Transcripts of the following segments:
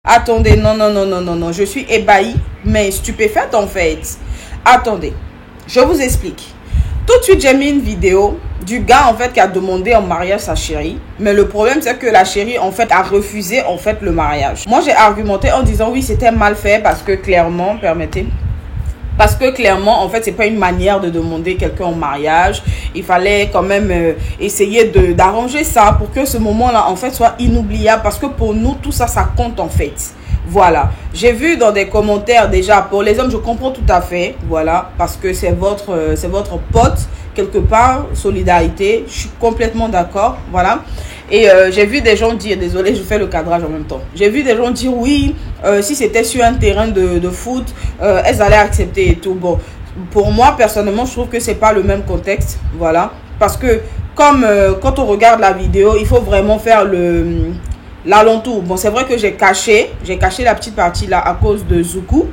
Attendez, non, non, non, non, non, non. Je suis ébahie, mais stupéfaite en fait. Attendez, je vous explique. Tout de suite, j'ai mis une vidéo du gars en fait qui a demandé en mariage sa chérie. Mais le problème, c'est que la chérie en fait a refusé en fait le mariage. Moi, j'ai argumenté en disant oui, c'était mal fait parce que clairement, permettez. Parce que clairement, en fait, c'est pas une manière de demander quelqu'un en mariage. Il fallait quand même essayer d'arranger ça pour que ce moment-là, en fait, soit inoubliable. Parce que pour nous, tout ça, ça compte en fait. Voilà. J'ai vu dans des commentaires déjà, pour les hommes, je comprends tout à fait. Voilà. Parce que c'est votre pote, quelque part, solidarité. Je suis complètement d'accord. Voilà. Et j'ai vu des gens dire, désolé, je fais le cadrage en même temps. J'ai vu des gens dire oui, si c'était sur un terrain de foot, elles allaient accepter et tout. Bon, pour moi, personnellement, je trouve que c'est pas le même contexte. Voilà. Parce que comme quand on regarde la vidéo, il faut vraiment faire l'alentour. Bon, c'est vrai que j'ai caché la petite partie là à cause de Zoukou.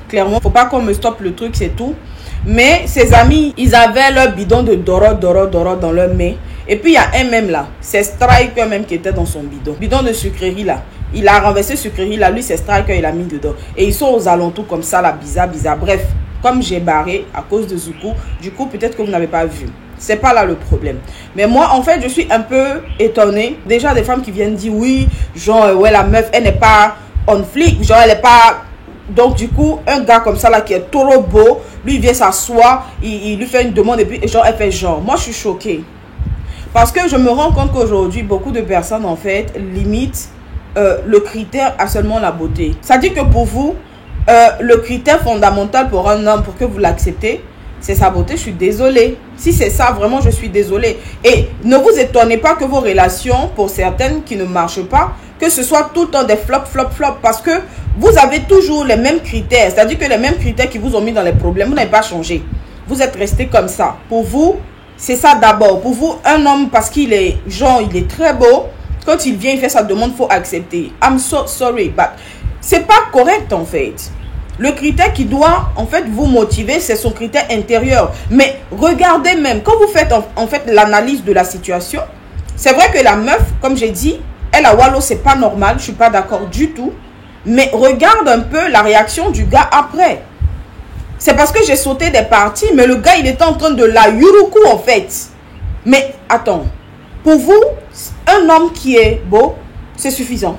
Clairement, faut pas qu'on me stoppe le truc, c'est tout. Mais ses amis, ils avaient leur bidon de Doro dans leur main. Et puis il y a un même là, c'est Striker même qui était dans son bidon. Bidon de sucrerie là. Il a renversé sucrerie là, lui c'est Striker, il a mis dedans. Et ils sont aux alentours comme ça là, bizarre. Bref, comme j'ai barré à cause de Zoukou, du coup peut-être que vous n'avez pas vu. C'est pas là le problème. Mais moi en fait je suis un peu étonnée. Déjà des femmes qui viennent dire oui, genre ouais la meuf elle n'est pas on flic, genre elle n'est pas... Donc du coup un gars comme ça là qui est trop beau, lui il vient s'asseoir, il lui fait une demande et puis genre elle fait genre. Moi je suis choquée. Parce que je me rends compte qu'aujourd'hui, beaucoup de personnes, en fait, limitent le critère à seulement la beauté. Ça dit que pour vous, le critère fondamental pour un homme, pour que vous l'acceptez, c'est sa beauté. Je suis désolée. Si c'est ça, vraiment, je suis désolée. Et ne vous étonnez pas que vos relations, pour certaines qui ne marchent pas, que ce soit tout le temps des flops. Parce que vous avez toujours les mêmes critères. C'est-à-dire que les mêmes critères qui vous ont mis dans les problèmes, vous n'avez pas changé. Vous êtes resté comme ça. Pour vous... C'est ça d'abord. Pour vous, un homme, parce qu'il est genre, il est très beau, quand il vient, il fait sa demande, il faut accepter. I'm so sorry, but c'est pas correct en fait. Le critère qui doit en fait vous motiver, c'est son critère intérieur. Mais regardez même, quand vous faites en fait l'analyse de la situation, c'est vrai que la meuf, comme j'ai dit, elle a Wallo, c'est pas normal, je suis pas d'accord du tout. Mais regarde un peu la réaction du gars après. C'est parce que j'ai sauté des parties, mais le gars, il était en train de la yuruku en fait. Mais attends, pour vous, un homme qui est beau, c'est suffisant.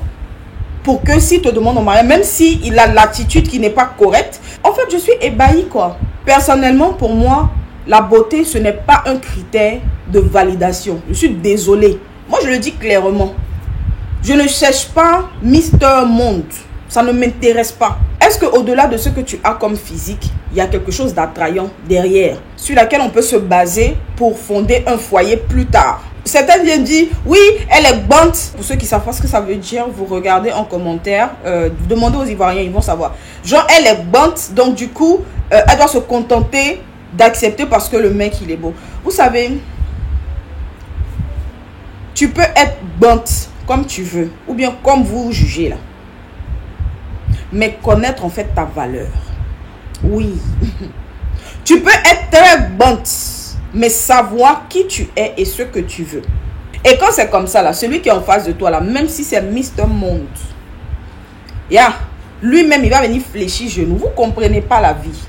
Pour que s'il te demande en mariage, même s'il a l'attitude qui n'est pas correcte, en fait, je suis ébahie quoi. Personnellement, pour moi, la beauté, ce n'est pas un critère de validation. Je suis désolée. Moi, je le dis clairement. Je ne cherche pas Mister Monde. Ça ne m'intéresse pas. Est-ce qu'au-delà de ce que tu as comme physique, il y a quelque chose d'attrayant derrière, sur laquelle on peut se baser pour fonder un foyer plus tard? Certains viennent dire, oui, elle est bante. Pour ceux qui savent pas ce que ça veut dire, vous regardez en commentaire, demandez aux Ivoiriens, ils vont savoir. Genre, elle est bante, donc du coup, elle doit se contenter d'accepter parce que le mec, il est beau. Vous savez, tu peux être bante comme tu veux, ou bien comme vous jugez là. Mais connaître en fait ta valeur. Oui. Tu peux être très bonne, mais savoir qui tu es et ce que tu veux. Et quand c'est comme ça là, celui qui est en face de toi là, même si c'est Mister Monde, lui-même il va venir fléchir genou. Vous comprenez pas la vie.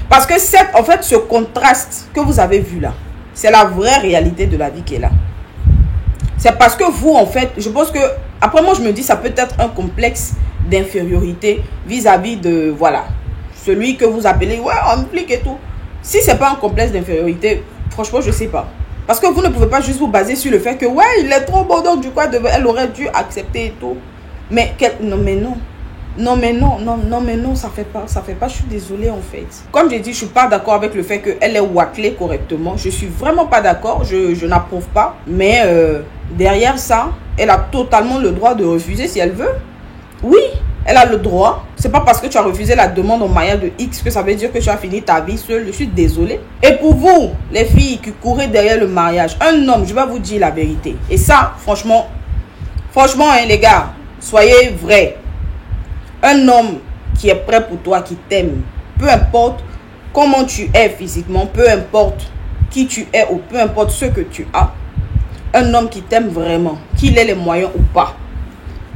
Parce que en fait ce contraste que vous avez vu là, c'est la vraie réalité de la vie qui est là. C'est parce que vous en fait, je pense que après moi je me dis ça peut être un complexe d'infériorité vis-à-vis de, voilà, celui que vous appelez, ouais, on flic et tout. Si c'est pas un complexe d'infériorité, franchement, je sais pas. Parce que vous ne pouvez pas juste vous baser sur le fait que, ouais, il est trop beau, donc du coup, elle aurait dû accepter et tout. Mais, non, mais non. Non, mais non, ça fait pas, je suis désolée en fait. Comme j'ai dit, je suis pas d'accord avec le fait qu'elle est waclée correctement. Je suis vraiment pas d'accord, je n'approuve pas. Mais derrière ça, elle a totalement le droit de refuser si elle veut. Oui, elle a le droit. C'est pas parce que tu as refusé la demande en mariage de X que ça veut dire que tu as fini ta vie seule. Je suis désolée. Et pour vous, les filles qui courez derrière le mariage, un homme, je vais vous dire la vérité. Et ça, franchement, hein, les gars, soyez vrais. Un homme qui est prêt pour toi, qui t'aime, peu importe comment tu es physiquement, peu importe qui tu es ou peu importe ce que tu as, un homme qui t'aime vraiment, qu'il ait les moyens ou pas,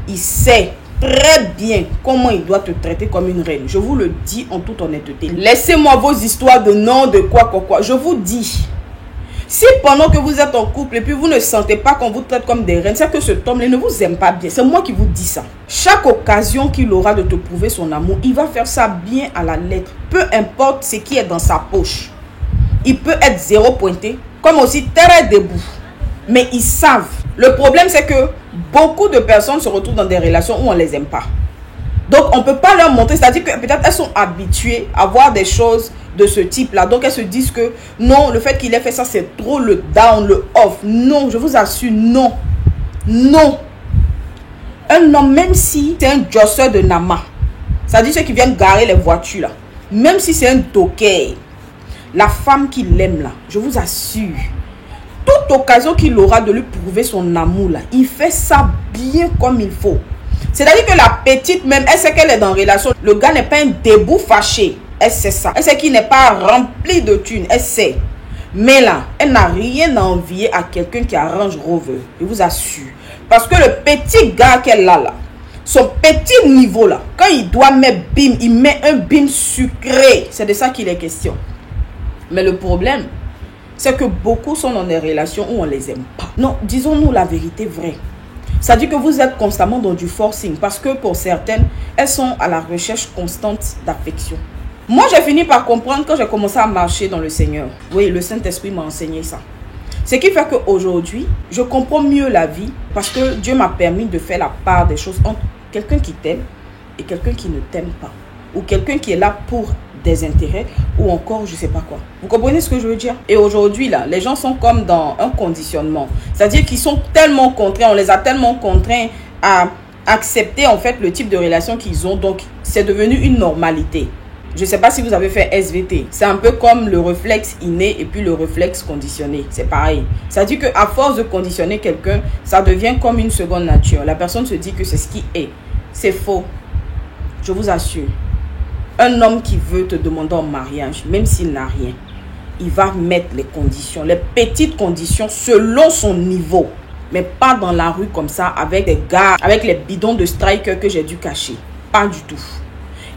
il sait très bien comment il doit te traiter comme une reine. Je vous le dis en toute honnêteté. Laissez-moi vos histoires de non, de quoi. Je vous dis, si pendant que vous êtes en couple et puis vous ne sentez pas qu'on vous traite comme des reines, c'est que cet homme-là ne vous aime pas bien. C'est moi qui vous dis ça. Chaque occasion qu'il aura de te prouver son amour, il va faire ça bien à la lettre. Peu importe ce qui est dans sa poche. Il peut être zéro pointé, comme aussi très debout. Mais ils savent. Le problème, c'est que beaucoup de personnes se retrouvent dans des relations où on ne les aime pas. Donc, on ne peut pas leur montrer. C'est-à-dire que peut-être elles sont habituées à voir des choses de ce type-là. Donc, elles se disent que non, le fait qu'il ait fait ça, c'est trop le down, le off. Non, je vous assure, non. Non. Un homme, même si c'est un josseur de Nama, c'est-à-dire ceux qui viennent garer les voitures là, même si c'est un toquet, la femme qu'il aime là, je vous assure, toute occasion qu'il aura de lui prouver son amour là, il fait ça bien comme il faut. C'est-à-dire que la petite même, elle sait qu'elle est dans une relation. Le gars n'est pas un debout fâché. Elle sait ça. Elle sait qu'il n'est pas rempli de thunes. Elle sait. Mais là, elle n'a rien à envier à quelqu'un qui arrange Rover. Je vous assure. Parce que le petit gars qu'elle a là, son petit niveau là, quand il doit mettre bim, il met un bim sucré. C'est de ça qu'il est question. Mais le problème, c'est que beaucoup sont dans des relations où on ne les aime pas. Non, disons-nous la vérité vraie. Ça dit que vous êtes constamment dans du forcing. Parce que pour certaines, elles sont à la recherche constante d'affection. Moi, j'ai fini par comprendre quand j'ai commencé à marcher dans le Seigneur. Oui, le Saint-Esprit m'a enseigné ça. Ce qui fait qu'aujourd'hui, je comprends mieux la vie. Parce que Dieu m'a permis de faire la part des choses entre quelqu'un qui t'aime et quelqu'un qui ne t'aime pas. Ou quelqu'un qui est là pour des intérêts ou encore je sais pas quoi. Vous comprenez ce que je veux dire? Et aujourd'hui là, les gens sont comme dans un conditionnement. C'est-à-dire qu'ils sont tellement contraints, on les a tellement contraints à accepter en fait le type de relation qu'ils ont. Donc c'est devenu une normalité. Je sais pas si vous avez fait SVT. C'est un peu comme le réflexe inné et puis le réflexe conditionné. C'est pareil. C'est-à-dire qu'à force de conditionner quelqu'un, ça devient comme une seconde nature. La personne se dit que c'est ce qui est. C'est faux. Je vous assure. Un homme qui veut te demander en mariage, même s'il n'a rien, il va mettre les conditions, les petites conditions selon son niveau. Mais pas dans la rue comme ça, avec des gars, avec les bidons de striker que j'ai dû cacher. Pas du tout.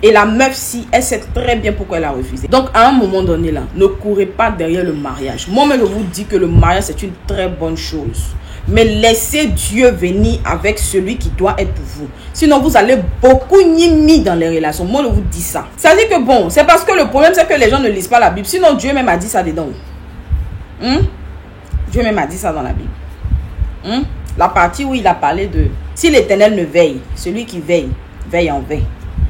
Et la meuf, si, elle sait très bien pourquoi elle a refusé. Donc, à un moment donné, là, ne courez pas derrière le mariage. Moi-même, je vous dis que le mariage, c'est une très bonne chose. Mais laissez Dieu venir avec celui qui doit être pour vous. Sinon, vous allez beaucoup nier dans les relations. Moi, je vous dis ça. Ça dit que bon, c'est parce que le problème, c'est que les gens ne lisent pas la Bible. Sinon, Dieu même a dit ça dedans. Dieu même a dit ça dans la Bible. La partie où il a parlé de... Si l'Éternel ne veille, celui qui veille, veille en vain.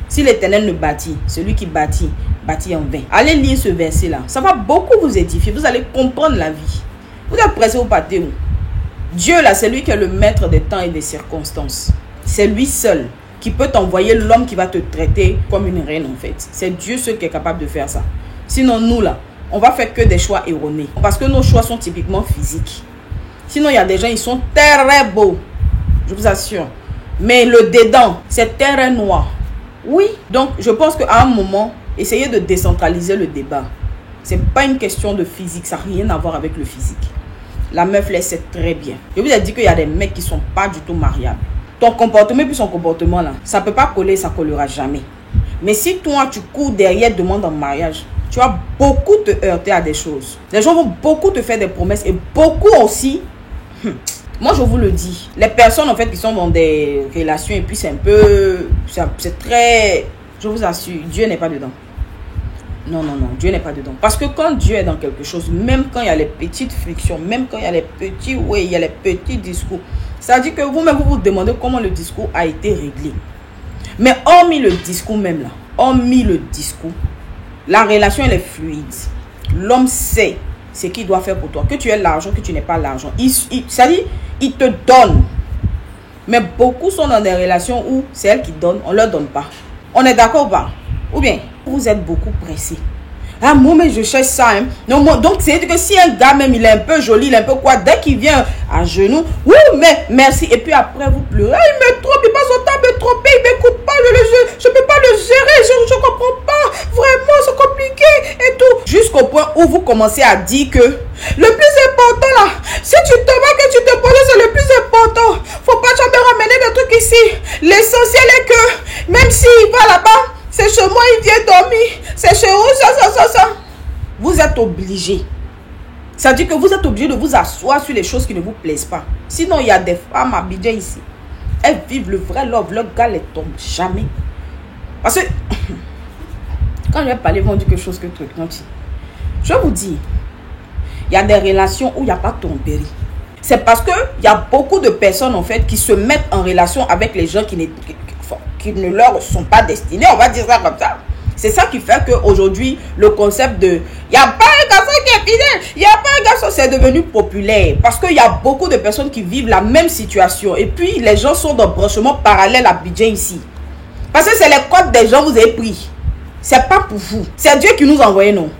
Si l'Éternel ne bâtit, celui qui bâtit, bâtit en vain. Allez lire ce verset-là. Ça va beaucoup vous édifier. Vous allez comprendre la vie. Vous êtes pressé au pâté où? Dieu là, c'est lui qui est le maître des temps et des circonstances. C'est lui seul qui peut t'envoyer l'homme qui va te traiter comme une reine en fait. C'est Dieu seul qui est capable de faire ça. Sinon nous là, on va faire que des choix erronés. Parce que nos choix sont typiquement physiques. Sinon il y a des gens, ils sont très beaux. Je vous assure. Mais le dedans, c'est terre noir. Oui. Donc je pense qu'à un moment, essayez de décentraliser le débat. C'est pas une question de physique. Ça n'a rien à voir avec le physique. La meuf, elle sait très bien. Je vous ai dit qu'il y a des mecs qui sont pas du tout mariables. Ton comportement et puis son comportement là, ça peut pas coller, ça collera jamais. Mais si toi, tu cours derrière demande en mariage, tu vas beaucoup te heurter à des choses. Les gens vont beaucoup te faire des promesses et beaucoup aussi... Moi, je vous le dis. Les personnes en fait qui sont dans des relations et puis c'est un peu... C'est très... Je vous assure, Dieu n'est pas dedans. Non, non, non, Dieu n'est pas dedans. Parce que quand Dieu est dans quelque chose, même quand il y a les petites frictions, même quand il y a les petits ouais, il y a les petits discours, ça dit que vous-même, vous vous demandez comment le discours a été réglé. Mais hormis le discours même là, hormis le discours, la relation elle est fluide. L'homme sait ce qu'il doit faire pour toi. Que tu aies l'argent, que tu n'aies pas l'argent. Ça dit, il te donne. Mais beaucoup sont dans des relations où c'est elle qui donne, on ne leur donne pas. On est d'accord ou pas? Ou bien, vous êtes beaucoup pressé. Ah, moi, mais je cherche ça. Hein. Non, moi, donc, c'est que si un gars, même, il est un peu joli, il est un peu quoi, dès qu'il vient à genoux, oui, mais merci. Et puis après, vous pleurez. Ah, il me trompe, il passe son temps à me tromper, il ne m'écoute pas, je ne peux pas le gérer, je ne comprends pas. Vraiment, c'est compliqué et tout. Jusqu'au point où vous commencez à dire que le plus important là, si tu te vois que tu te poses, c'est le plus important. Faut pas jamais ramener des trucs ici. L'essentiel est chez moi, il vient dormir. C'est chez vous, ça. Vous êtes obligé. Ça dit que vous êtes obligé de vous asseoir sur les choses qui ne vous plaisent pas. Sinon, il y a des femmes à Abidjan ici. Elles vivent le vrai love. Leur gars ne tombe jamais. Parce que quand je vais parler, ils vont dire quelque chose que truc. Je vous dis, il y a des relations où il n'y a pas de tromperie. C'est parce qu'il y a beaucoup de personnes en fait qui se mettent en relation avec les gens qui ne leur sont pas destinés. On va dire ça comme ça. C'est ça qui fait qu'aujourd'hui, le concept de « il n'y a pas un garçon qui est fidèle, il n'y a pas un garçon », c'est devenu populaire. Parce qu'il y a beaucoup de personnes qui vivent la même situation. Et puis, les gens sont dans le branchement parallèle à Abidjan ici. Parce que c'est les codes des gens que vous avez pris. C'est pas pour vous. C'est Dieu qui nous a envoyé, non.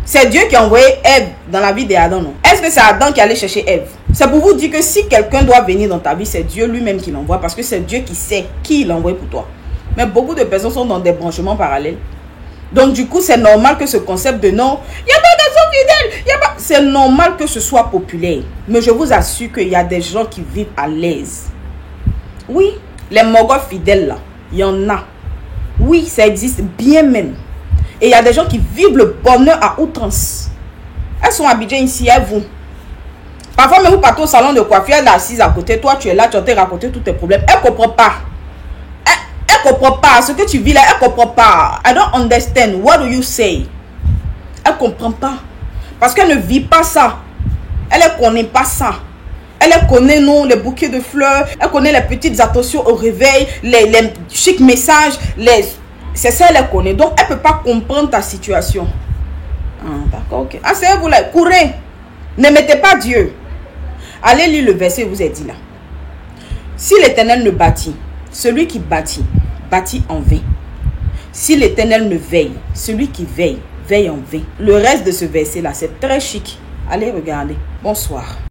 C'est Dieu qui a envoyé Ève dans la vie d'Adam, non. Est-ce que c'est Adam qui allait chercher Ève? C'est pour vous dire que si quelqu'un doit venir dans ta vie, c'est Dieu lui-même qui l'envoie. Parce que c'est Dieu qui sait qui il envoie pour toi. Mais beaucoup de personnes sont dans des branchements parallèles. Donc du coup, c'est normal que ce concept de non, il n'y a pas de garçon fidèle, c'est normal que ce soit populaire. Mais je vous assure qu'il y a des gens qui vivent à l'aise. Oui, les mogos fidèles là, il y en a. Oui, ça existe bien même. Et il y a des gens qui vivent le bonheur à outrance. Elles sont habituées ici, elles vont. Parfois même vous partez au salon de coiffure, elle est assise à côté, toi tu es là, tu as te raconté tous tes problèmes. Elle ne comprend pas. Elle comprend pas ce que tu vis là, elle comprend pas. I don't understand. What do you say? Elle comprend pas. Parce qu'elle ne vit pas ça. Elle ne connaît pas ça. Elle connaît non, les bouquets de fleurs, elle connaît les petites attentions au réveil, les chics messages, c'est ça elle connaît. Donc elle peut pas comprendre ta situation. Ah, d'accord, ok. Ah, c'est vous là, courez. Ne mettez pas Dieu. Allez lire le verset vous est dit là. Si l'Éternel ne bâtit, celui qui bâtit, bâtit en vain. Si l'Éternel ne veille, celui qui veille, veille en vain. Le reste de ce verset là, c'est très chic. Allez regarder. Bonsoir.